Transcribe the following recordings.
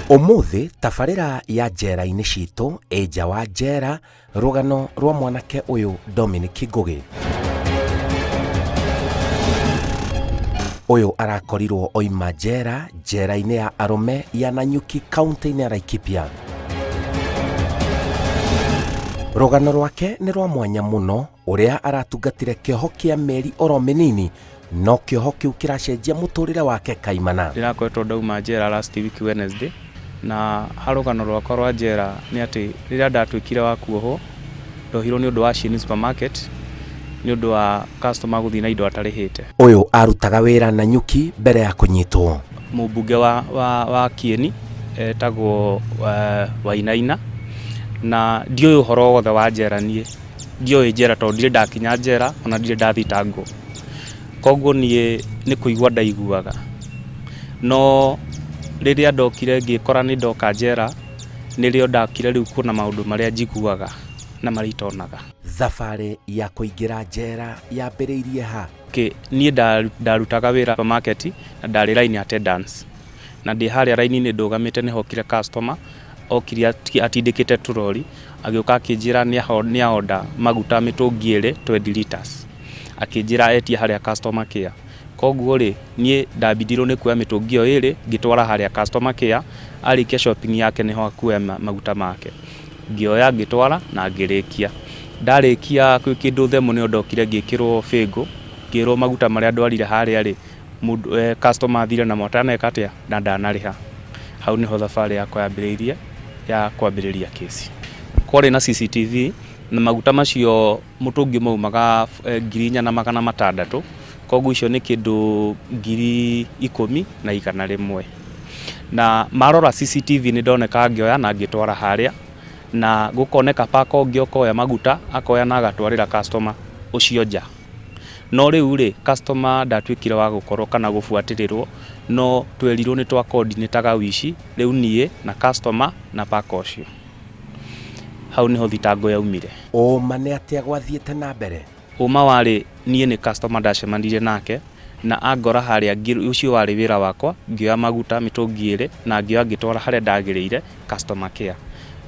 Umuthi tabarira ya njera-ini citu nja wa njera, rugano rwa mwanake uyu Dominic Ngugi. Uyu arakorirwo oima njera-ini ya arume ya Nanyuki kaunti-ini ya Laikipia. Rugano rwake ni rwa mwanya muno, uria aratungatire kioho kia meri oro minini, no kioho kiu kiracenjia muturire wake kaimana. Ndirakoretwo ndauma njera last week Wednesday, na harugano rwakwa rwa njera ni ati riria ndatwikire wa kuoho ndohirwo ni undu wa Shini supermarket ni undu wa customer guthii na indo atarihite. Uyu arutaga wira Nanyuki mbere ya kunyitwo. Mubunge wa Kieni etagwo Wainaina, na ndioi uhoro wothe wa njera nie, ndioi njera tondu ndire ndakinya njera ona ndire ndathitangwo, koguo nie ni kuigua ndaiguaga, no riria ndokire ngikora ni ndoka njera nirio ndakire riu kuna maundu maria njiguaga na maritonaga. Thabari ya kuingira njera yambiriirie ha? Nie ndarutaga wira supermarket na ndari line attendance, na ndi haria line-ini ndugamite ni hokire customer okiri atindikite turori agioka akinjira ni aoda maguta mitungi iri 20 liters, akinjira etia haria customer care. Koguo ri nie ndabidirwo ni kuoya mitungi iyo iri ngitwara haria customer care, arikia shopping yake niho akuoya maguta make, ngioya ngitwara na ngirikia. Ndarikia kwi kindu themu ni ndokire ngikirwo fingo, ngirwo maguta maria ndwarire haria ri customer athire na motana ekatia na ndanariha. Hau niho thabari yakwa yambiriirie ya kwambiriria kesi. Kwari na CCTV na maguta macio mutungi maumaga 4,600, koguo icio ni kindu 10,100 na marora CCTV ni ndoneka ngioya na ngitwara haria, na gukoneka pako ngiokoya maguta akoya na agatwarira customer ucio nja. No riu ri customer ndatwikire wa gukorwo kana gufuatirirwo, no twerirwo ni twa coordinate wici riu nie na customer na pako ucio. Hau niho thitango yaumire. Uma ni atia gwathiete na mbere? Uma wari nie ni customer ndacemanire nake na angora haria ucio wari wira wakwa, ngioya maguta mitungi iri na ngioya ngitwara haria ndagiriire customer care.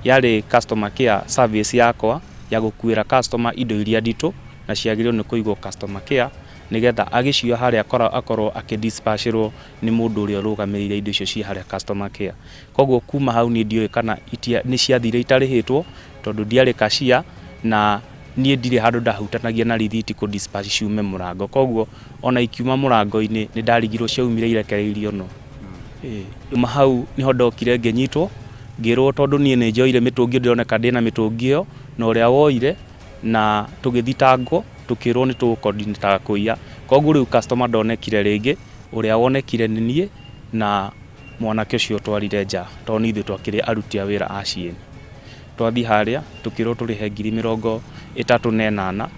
Yari customer care service yakwa ya gukuira customer indo iria nditu na ciagirwo ni kuigwo customer care, nigetha agicio haria akorwo akidispatchirwo ni mundu uria rugamirire indo icio ci haria customer care. Koguo kuma hau ni ndioi kana ni ciathire itarihitwo tondu ndiari cashier na nie ndire handu ndahutanagia na rithiti ku dispatch ciume murango, koguo ona ikiuma murango-ini ni ndarigirwo ciaumire irekereirio no. Kuma hau niho ndokire ngenyitwo, ngirwo tondu nie ni njoire mitungi ndioneka ndina mitungi iyo na uria woire, na tugithitangwo tukirwo ni tucoordinate kuiya. Koguo riu customer ndonekire ringi, uria wonekire ni nie na mwanake ucio twarire nja tondu ithu twakiri aruti a wira a Shini. Twathi haria tukirwo turihe 38,000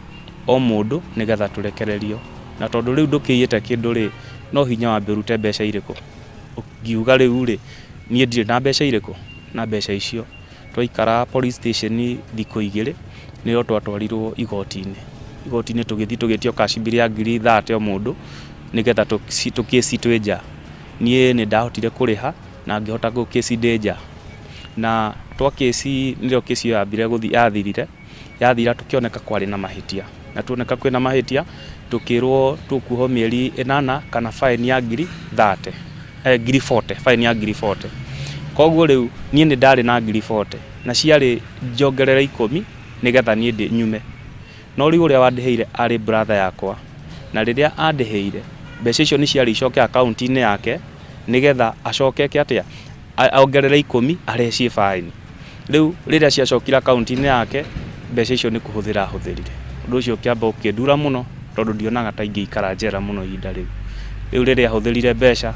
o mundu nigetha turekererio, na tondu riu ndukiyite kindu ri no hinya wambe urute mbeca iriku. Ngiuga riu ri nie ndire na mbeca iriku, na mbeca icio twaikara police station thiku 2 niyo twatwarirwo igoti-ini tugithio cash bill ya 30,000 o mundu nigetha tukesi twenja. Nie ni ndahotire kuriha na ngihota go kesi ndenja, na twa kesi ndio kesi yambire guthi yathira tukioneka kwari na mahitia, na tuoneka kwina mahitia tukirwo tukuho mieri 8 kana fine ya 40,000 fine ya 40,000. Koguo riu nie ni ndari na 40,000 na ciari njongerera 10 nigetha nie ndi nyume. No riu uria wandiheire ari brother yakwa, na riria andiheire mbeca icio ni ciari icoke account-ini yake nigetha acokeke atia aongerera 10 areci fine. Riu riria ciacokira account-ini yake mbeca icio ni kuhuthira huthirire. Undu ucio kiamba ukindura muno tondu ndionaga ta ingiikara njera muno ihinda riu. Riu riria huthirire mbeca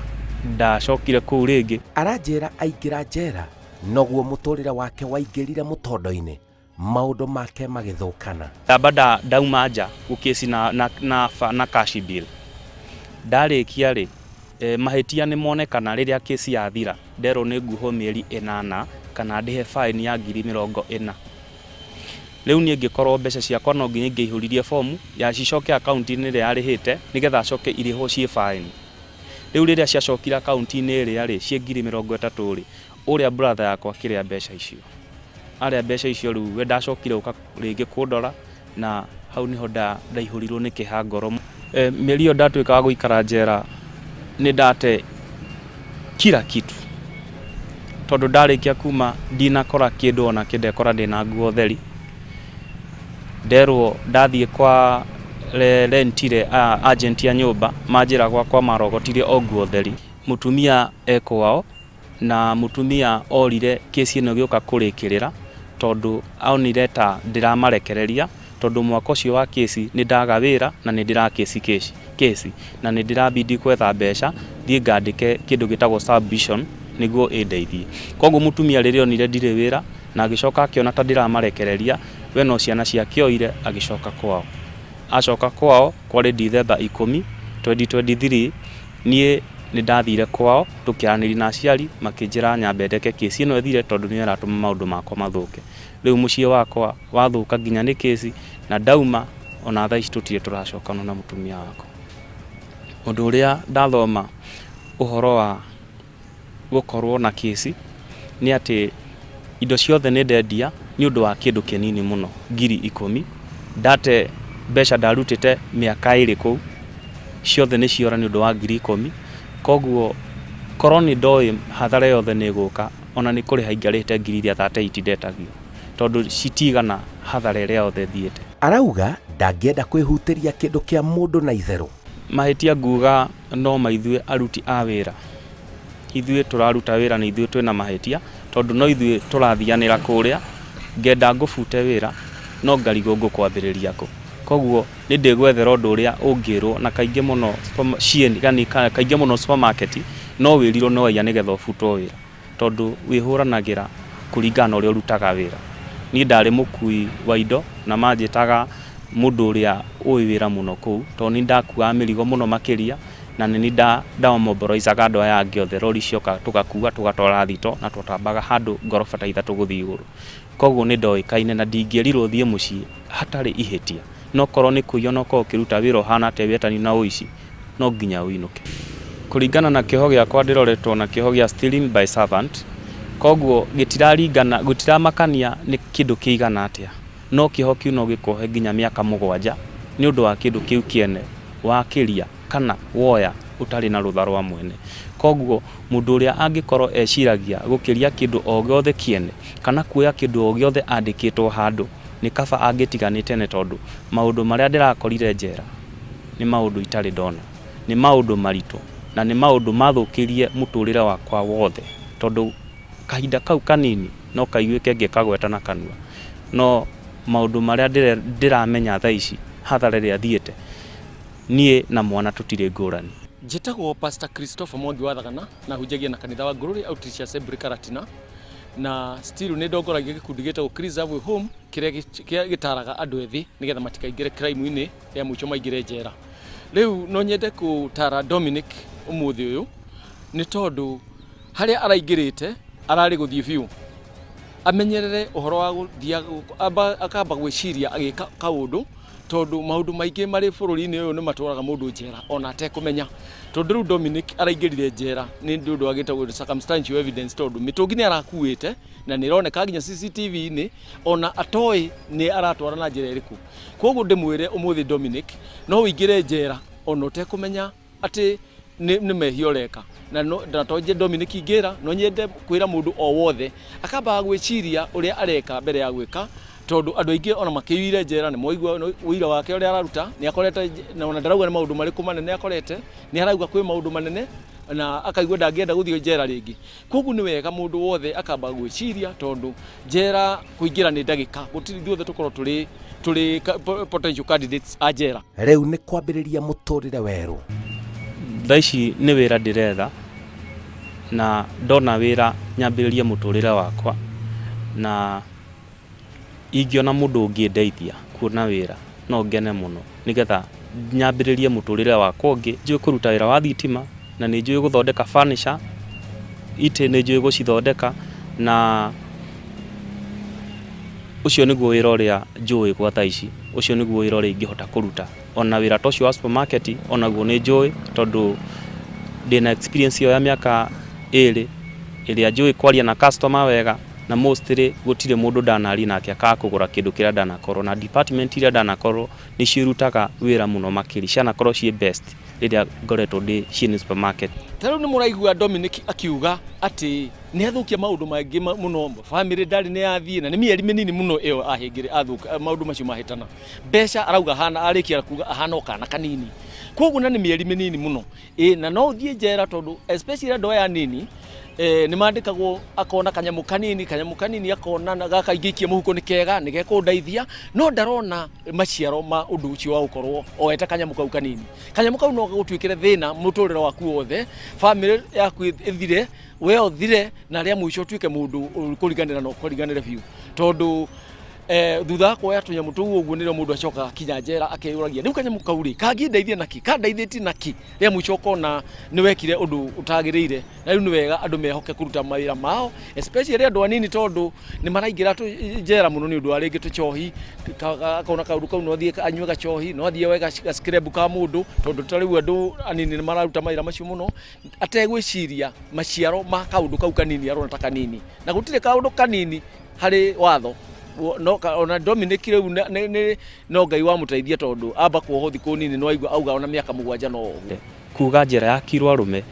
ndacokire kuu ringi. Aranjira aingira njera noguo muturire wake waingirire mutondo-ini, maundu make magithukana. Ndamba ndauma nja gukesi na cash bill. Ndarikia ri mahitia ni monekana riria kesi yathira, ndero ni nguho mieri 8 kana ndihe fine ya 40,000. Riu nie ngikorwo mbeca ciakwa no nginya ngihuririe form ya cicoke account-ini ria arihite nigetha acoke iriho cie fine. Riu riria ciacokira account-ini ria ri cie 30,000 ri uria brother yakwa kiria mbeca icio aria mbeca icio riu we ndacokire uka ringi kundora na hau niho ndaihurirwo ni kihangoro mieri iyo ndatuika wa guikara njera ni ndate kila kitu tondu ndarikia kuma ndinakora kindu ona kindekora ndina nguo theri nderwo ndathie kwa rentire agent ya nyumba manjira kwa marogotire o nguo theri mutumia ekwao na mutumia orire kesi ino gioka kurikirira tondu aonire ta ndiramarekereria tondu mwaka ucio wa kesi ni ndagawira na ni ndira kesi na ni ndirabidi kwetha mbeca thie ngandike kindu gitagwo submission niguo indeithie koguo mutumia riria onire ndire wira na agicoka akiona ta ndiramarekereria we no ciana ciakioire agicoka kwao acoka kwao kwari December 10 2023 nie ni ndathire kwao tukiaraniri na aciari makinjira nyambendeke kesi ino ethire tondu ni aratuma maundu makwa mathuke riu mucie wakwa wathuka nginya ni kesi na dauma ona thaa ici tutire turacokana na mutumia wakwa undu uria ndathoma uhoro wa gukorwo na kesi ni ati indo ciothe ni ndendia ni undu wa kindu kinini muno ngiri 10 ndate mbeca ndarutite miaka iri kuu ciothe ni ciora ni undu wa ngiri 10 koguo koroni ndoi hathara yothe ni guka ona ni kuri haingarite ngiri 38 ndetagio tondu citigana hathara iria yothe thiete arauga ndangenda kwihutiria kindu kia mundu na itheru mahitia nguga no maithue aruti a wira ithue turaruta wira ni ithue twina mahitia tondu no ithue turathianira kuria ngenda ngufute wira no ngarigo ngukwambiriria ku koguo ni ndigwethera undu uria ungirwo na kaingi muno kaingi muno supermarket no wirirwo no ya nigetha ufutwo wira tondu wihuranagira kuringana uria urutaga wira ni ndari mukui wa indo na manjitaga mundu uria uwi wira muno kuu tondu ni ndakua mirigo muno makiria na ni ndamomboroicaga andu aya angi othe rori cioka tugakua tugatwara thito na tutambaga handu ngoroba ta ithatu guthii iguru koguo ni ndoikaine na ndingierirwo thie mucii hatari ihitia no korwo ni kuiyo no ko kiruta wira hana te wetani na uici no nginya uinuke kuringana na kiho giakwa ndiroretwo na kiho gia stealing by servant koguo gitiraringana gutiramakania ni kindu kiigana atia no kiho kiu no gikohe nginya miaka 7 ni undu wa kindu kiu kiene wakiria kana woya utari na rutha rwa mwene koguo mundu uria angikorwo eciragia gukiria kindu o giothe kiene kana kuoya kindu o giothe andikitwo handu ni kaba angitiganite ne tondu maundu maria ndirakorire njera ni maundu itari ndona ni maundu marito na ni maundu mathukirie muturire wakwa wothe tondu kahinda kau kanini no kaiguike ngikagweta na kanua no maundu maria ndiramenya thaa ici hathara ria thiete nie na mwana tutire ngurani njitagwo Pastor Christopher Mwangi wa Thagana na hunjagia na kanitha wa Glory Outreach Assembly Karatina na still ni ndongoragia gikundi gitagwo Chris Avwe Home kiria gitaraga andu ethi nigetha matikaingire crime ini ya muico maingire njera riu no nyende gutara Dominic umuthi uyu ni tondu haria araingirite arari guthie biu amenyerere uhoro wa guthia akamba gwiciria agika kaundu tondu maundu maingi mari bururi-ini uyu ni matwaraga mundu njera ona atekumenya tondu riu Dominic araingirire njera ni ndu agitagwo circumstantial evidence tondu mitungi ni arakuite na ni roneka nginya CCTV-ini ona atoi ni aratwara na njira iriku koguo ndimwire umuthi Dominic no wingire njera ona utekumenya ati ni mehio reka na ndatonje Dominic ingira no nyende kwira mundu o wothe akamba gwiciria uria areka mbere ya gwika tondu andu aingi ona makiwire njera ni moigwa uira wake uria araruta ni akorete na ona ndarauga ni maundu mariku manene akorete ni arauga kwi maundu manene na akaigwa ndangenda guthio njera ringi koguo ni wega mundu wothe akamba gwiciria tondu njera kuingira ni ndagika gutiri thiothe tukorwo tuli potential candidates a njera riu ni kwambiriria muturire weru thaici ni wira ndiretha na ndona wira nyambiririe muturire wakwa na ingiona mundu ungindeithia kuona wira no ngene muno nigetha nyambiririe muturire wakwa ungi njui kuruta wira wa thitima na ni njui guthondeka furniture ite ni njui gucithondeka na ucio niguo wira uria njui kwa thaici ucio niguo wira uria ingihota kuruta ona wira tocio wa supermarket ona guo ni njui tondu ndina experience yo ya miaka 2 ĩrĩa njũĩ kwaria na customer wega, na mostly gũtirĩ mũndũ ndanaria nake akakũgũra kĩndũ kĩrĩa ndanakorwo, na department iria ndanakorwo nĩ cirutaga wĩra mũno makĩria, cianakorwo ciĩ best rĩrĩa ngoretwo ndĩ ciĩ supermarket. Tarĩu nĩ mũraigua Dominic akiuga atĩ nĩ athũkia maũndũ maingĩ mũno, family ndarĩ nĩ yathiĩ na nĩ mĩeri mĩnini mũno ĩyo ahĩngĩre athũka maũndũ macio mahĩtana. Mbeca arauga arĩkia kuuga ahana kana kanini. Koguo na nĩ mĩeri mĩnini mũno. Na no ũthiĩ njera tondũ especially andũ aya nini nĩ mandĩkagwo akona kanyamũ kanini akona gaka ingĩikia mũhuko nĩ kega nĩ gekũndeithia, no ndarona maciaro ma ũndũ ũcio wa gũkorwo oete kanyamũ kau kanini. Kanyamũ kau no gagũtuĩkĩre thĩna mũtũrĩre waku wothe, family yaku ĩthire, we ũthire, na rĩa mũico ũtuĩke mũndũ kũriganĩra biũ. Tondũ thutha wa kuoya tũnyamũ tũu ũguo nĩrĩo mũndũ acoka kinya njera akeyũragia rĩu kanyamũ kau rĩ kangĩndeithia naki, kandeithĩtie naki, rĩa mũico ũkona nĩ wekire ũndũ ũtagĩrĩire. Na rĩu nĩ wega andũ mehoke kũruta mawĩra mao, especially andũ anini tondũ nĩ maraingĩra njera mũno nĩ ũndũ wa rĩngĩ tũcohi, akona kaũndũ kau no athiĩ anyue gacohi, no athiĩ oe gacikrĩbu ka mũndũ, tondũ tarĩu andũ anini nĩ mararuta mawĩra macio mũno ategwĩciria maciaro ma kaũndũ kau kanini arona ta kanini, na gũtirĩ kaũndũ kanini harĩ watho. No ona Dominic rĩu no Ngai wa mũteithia tondũ amba kuoho thikũ nini no aigua auga ona mĩaka 7 no ũguo. Kuga njĩra ya kirwo arũme,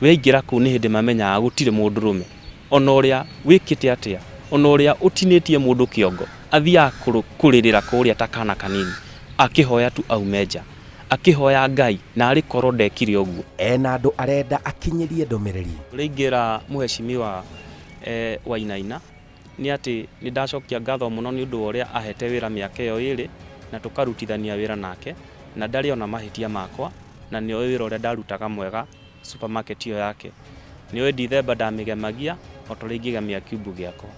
weingĩra kũu nĩ hĩndĩ mamenyaga gũtirĩ mũndũ rũme, ona ũrĩa wĩkĩte atĩa, ona ũrĩa ũtinĩtie mũndũ kĩongo athiaga kũrĩrĩra kũrĩa ta kana kanini, akĩhoya tu aume nja, akĩhoya Ngai na arĩkorwo ndekire ũguo. Ena andũ arenda akinyĩrie ndũmĩrĩri. Rĩngĩra mũheshimiwa Wainaina nĩ atĩ nĩ ndacokia ngatho mũno nĩ ũndũ ũrĩa ahete wĩra mĩaka ĩyo ĩrĩ, na tũkarutithania wĩra nake, na ndarĩ ona mahĩtia makwa, na nĩ wĩra ũrĩa ndarutaga mwega supermarket ĩyo yake. Nĩ oĩ December ndamĩgemagia o ta ũrĩa ingĩgemia kiubu gĩakwa,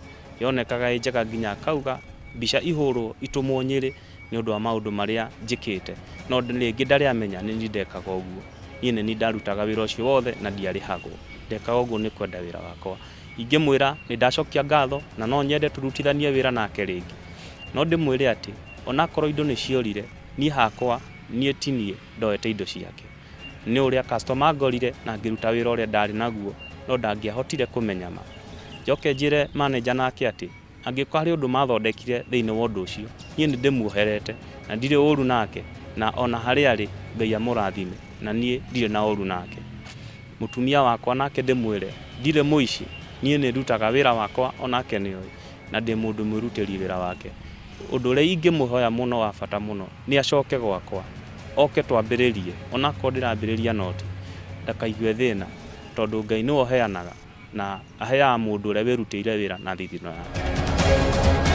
yonekaga ĩ njega nginya akauga mbica ihũrwo itũmwo Nyĩrĩ nĩ ũndũ wa maũndũ marĩa njĩkĩte, no rĩngĩ ndarĩ amenya nĩ niĩ ndekaga ũguo. Niĩ nĩ niĩ ndarutaga wĩra ũcio wothe na ndiarĩhagwo, ndekaga ũguo nĩ kwenda wĩra wakwa. Ingĩmwĩra nĩ ndacokia ngatho na no nyende tũrutithanie wĩra nake rĩngĩ, no ndĩmwĩre atĩ onakorwo indo nĩ ciorire, niĩ hakwa niĩ ti niĩ ndoete indo ciake, nĩ ũrĩa customer ngorire na ngĩruta wĩra ũrĩa ndarĩ naguo, no ndangĩahotire kũmenya ma. Njoke njĩre manager nake atĩ angĩkorwo harĩ ũndũ mathondekire thĩinĩ wa ũndũ ũcio, niĩ nĩ ndĩmuoherete na ndirĩ ũru nake, na ona harĩa arĩ Ngai amũrathime, na niĩ ndirĩ na ũru nake. Mũtumia wakwa nake ndĩmwĩre ndirĩ mũici, niĩ nĩ ndutaga wĩra wakwa onake nĩ oĩ, na ndĩ mũndũ mwĩrutĩri wĩra wake. Ũndũ ũrĩa ingĩmũhoya mũno wa bata mũno nĩ acoke gwakwa, oke twambĩrĩrie, onakorwo ndĩrambĩrĩria noti, ndakaigue thĩna, tondũ Ngai nĩwe ũheanaga na aheaga mũndũ ũrĩa wĩrutĩire wĩra na thithino yake.